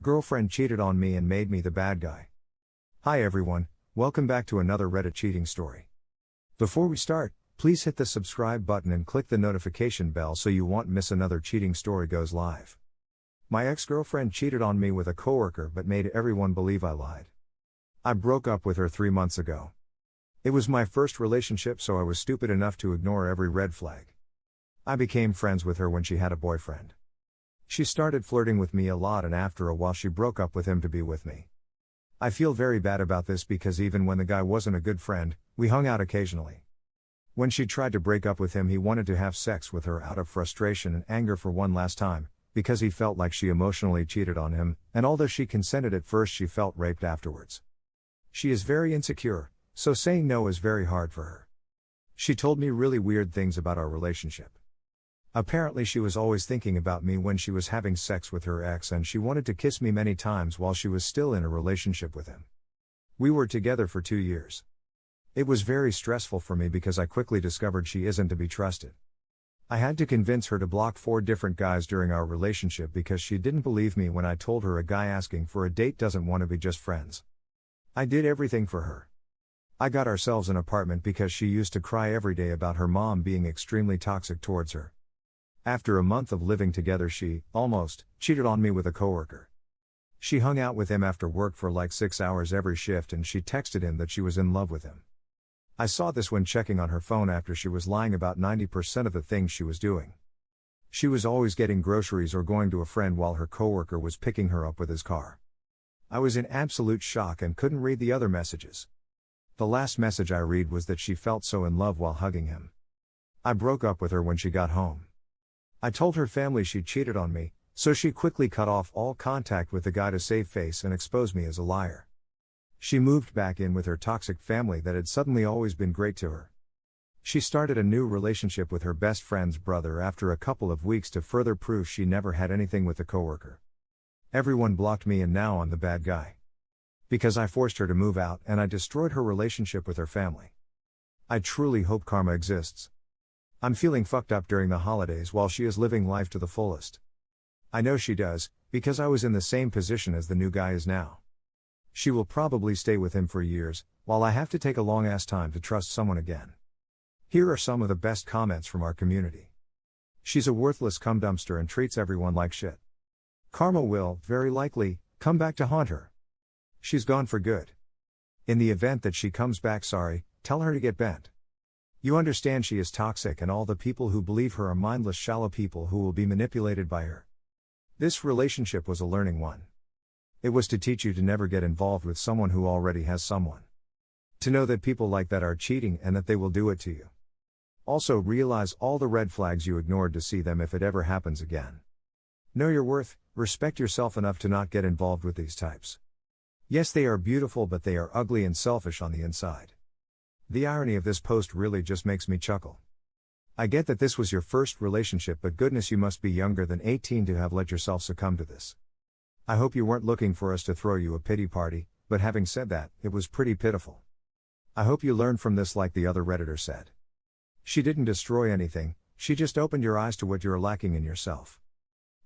Girlfriend cheated on me and made me the bad guy. Hi everyone, welcome back to another Reddit cheating story. Before we start, please hit the subscribe button and click the notification bell so you won't miss another cheating story goes live. My ex-girlfriend cheated on me with a coworker but made everyone believe I lied. I broke up with her 3 months ago. It was my first relationship, so I was stupid enough to ignore every red flag. I became friends with her when she had a boyfriend. She started flirting with me a lot, and after a while she broke up with him to be with me. I feel very bad about this because even when the guy wasn't a good friend, we hung out occasionally. When she tried to break up with him, he wanted to have sex with her out of frustration and anger for one last time, because he felt like she emotionally cheated on him, and although she consented at first, she felt raped afterwards. She is very insecure, so saying no is very hard for her. She told me really weird things about our relationship. Apparently she was always thinking about me when she was having sex with her ex, and she wanted to kiss me many times while she was still in a relationship with him. We were together for 2 years. It was very stressful for me because I quickly discovered she isn't to be trusted. I had to convince her to block 4 different guys during our relationship because she didn't believe me when I told her a guy asking for a date doesn't want to be just friends. I did everything for her. I got ourselves an apartment because she used to cry every day about her mom being extremely toxic towards her. After a month of living together, she almost cheated on me with a coworker. She hung out with him after work for like 6 hours every shift, and she texted him that she was in love with him. I saw this when checking on her phone after she was lying about 90% of the things she was doing. She was always getting groceries or going to a friend while her coworker was picking her up with his car. I was in absolute shock and couldn't read the other messages. The last message I read was that she felt so in love while hugging him. I broke up with her when she got home. I told her family she cheated on me, so she quickly cut off all contact with the guy to save face and expose me as a liar. She moved back in with her toxic family that had suddenly always been great to her. She started a new relationship with her best friend's brother after a couple of weeks to further prove she never had anything with the coworker. Everyone blocked me, and now I'm the bad guy. Because I forced her to move out and I destroyed her relationship with her family. I truly hope karma exists. I'm feeling fucked up during the holidays while she is living life to the fullest. I know she does, because I was in the same position as the new guy is now. She will probably stay with him for years, while I have to take a long ass time to trust someone again. Here are some of the best comments from our community. She's a worthless cum dumpster and treats everyone like shit. Karma will, very likely, come back to haunt her. She's gone for good. In the event that she comes back, sorry, tell her to get bent. You understand she is toxic, and all the people who believe her are mindless, shallow people who will be manipulated by her. This relationship was a learning one. It was to teach you to never get involved with someone who already has someone. To know that people like that are cheating and that they will do it to you. Also realize all the red flags you ignored to see them if it ever happens again. Know your worth, respect yourself enough to not get involved with these types. Yes, they are beautiful, but they are ugly and selfish on the inside. The irony of this post really just makes me chuckle. I get that this was your first relationship, but goodness, you must be younger than 18 to have let yourself succumb to this. I hope you weren't looking for us to throw you a pity party, but having said that, it was pretty pitiful. I hope you learned from this like the other Redditor said. She didn't destroy anything, she just opened your eyes to what you're lacking in yourself.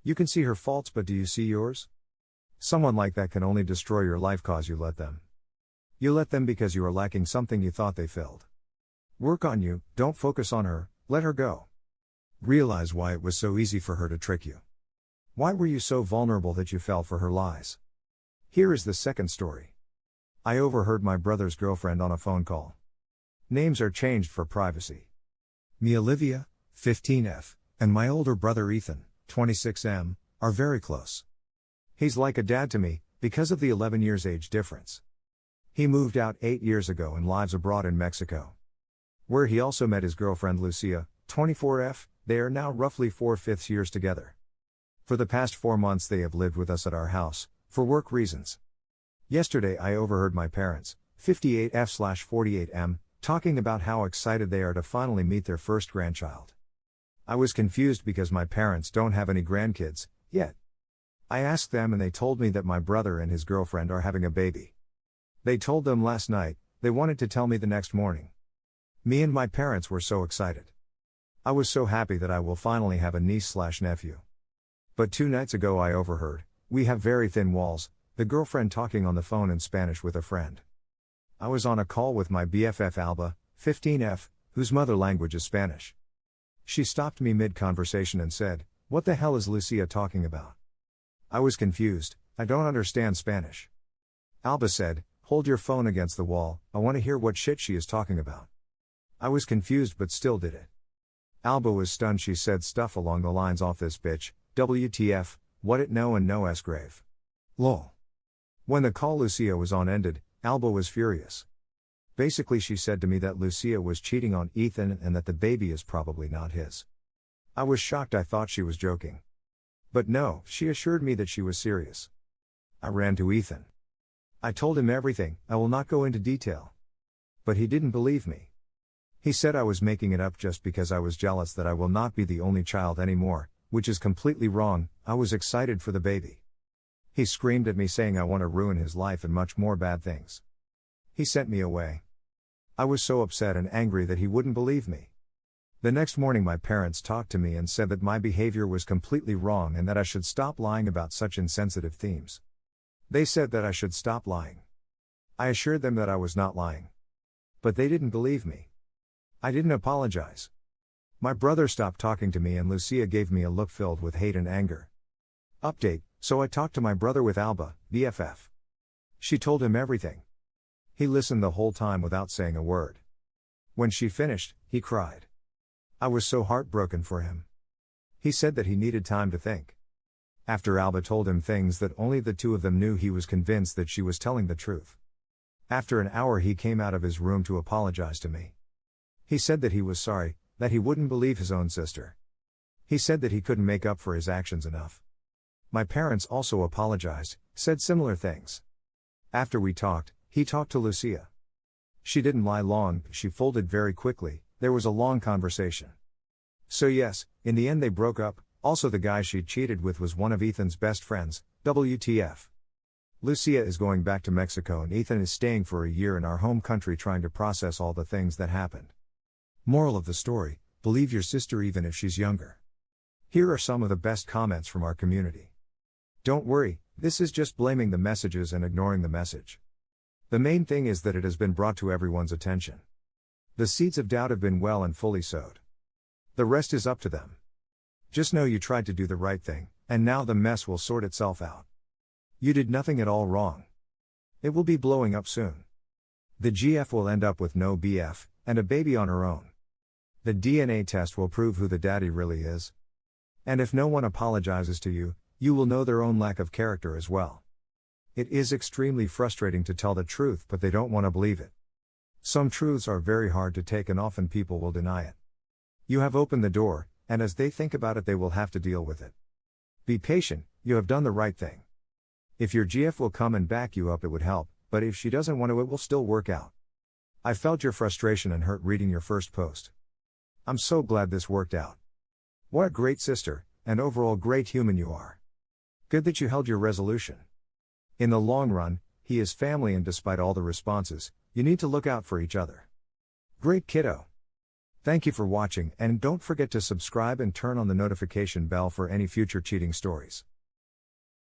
You can see her faults, but do you see yours? Someone like that can only destroy your life cause you let them. You let them because you are lacking something you thought they filled. Work on you, don't focus on her, let her go. Realize why it was so easy for her to trick you. Why were you so vulnerable that you fell for her lies? Here is the second story. I overheard my brother's girlfriend on a phone call. Names are changed for privacy. Me, Olivia, 15F, and my older brother Ethan, 26M, are very close. He's like a dad to me, because of the 11 years age difference. He moved out 8 years ago and lives abroad in Mexico, where he also met his girlfriend Lucia, 24F. They are now roughly 4/5 years together. For the past 4 months they have lived with us at our house, for work reasons. Yesterday I overheard my parents, 58F/48M, talking about how excited they are to finally meet their first grandchild. I was confused because my parents don't have any grandkids, yet. I asked them and they told me that my brother and his girlfriend are having a baby. They told them last night, they wanted to tell me the next morning. Me and my parents were so excited. I was so happy that I will finally have a niece/nephew. But 2 nights ago I overheard, We have very thin walls, the girlfriend talking on the phone in Spanish with a friend. I was on a call with my BFF Alba, 15F, whose mother language is Spanish. She stopped me mid-conversation and said, "What the hell is Lucia talking about?" I was confused, I don't understand Spanish. Alba said, "Hold your phone against the wall, I want to hear what shit she is talking about." I was confused but still did it. Alba was stunned. She said stuff along the lines off this bitch, WTF, what it know and no s grave. Lol. When the call Lucia was on ended, Alba was furious. Basically she said to me that Lucia was cheating on Ethan and that the baby is probably not his. I was shocked. I thought she was joking. But no, she assured me that she was serious. I ran to Ethan. I told him everything, I will not go into detail. But he didn't believe me. He said I was making it up just because I was jealous that I will not be the only child anymore, which is completely wrong. I was excited for the baby. He screamed at me saying I want to ruin his life and much more bad things. He sent me away. I was so upset and angry that he wouldn't believe me. The next morning my parents talked to me and said that my behavior was completely wrong and that I should stop lying about such insensitive themes. They said that I should stop lying. I assured them that I was not lying. But they didn't believe me. I didn't apologize. My brother stopped talking to me and Lucia gave me a look filled with hate and anger. Update, so I talked to my brother with Alba, BFF. She told him everything. He listened the whole time without saying a word. When she finished, he cried. I was so heartbroken for him. He said that he needed time to think. After Alba told him things that only the two of them knew, he was convinced that she was telling the truth. After an hour he came out of his room to apologize to me. He said that he was sorry, that he wouldn't believe his own sister. He said that he couldn't make up for his actions enough. My parents also apologized, said similar things. After we talked, he talked to Lucia. She didn't lie long, she folded very quickly, there was a long conversation. So yes, in the end they broke up. Also the guy she cheated with was one of Ethan's best friends, WTF. Lucia is going back to Mexico and Ethan is staying for a year in our home country trying to process all the things that happened. Moral of the story, believe your sister even if she's younger. Here are some of the best comments from our community. Don't worry, this is just blaming the messages and ignoring the message. The main thing is that it has been brought to everyone's attention. The seeds of doubt have been well and fully sowed. The rest is up to them. Just know you tried to do the right thing, and now the mess will sort itself out. You did nothing at all wrong. It will be blowing up soon. The GF will end up with no BF, and a baby on her own. The DNA test will prove who the daddy really is. And if no one apologizes to you, you will know their own lack of character as well. It is extremely frustrating to tell the truth, but they don't want to believe it. Some truths are very hard to take and often people will deny it. You have opened the door, and as they think about it they will have to deal with it. Be patient, you have done the right thing. If your GF will come and back you up it would help, but if she doesn't want to it will still work out. I felt your frustration and hurt reading your first post. I'm so glad this worked out. What a great sister, and overall great human you are. Good that you held your resolution. In the long run, he is family and despite all the responses, you need to look out for each other. Great kiddo. Thank you for watching and don't forget to subscribe and turn on the notification bell for any future cheating stories.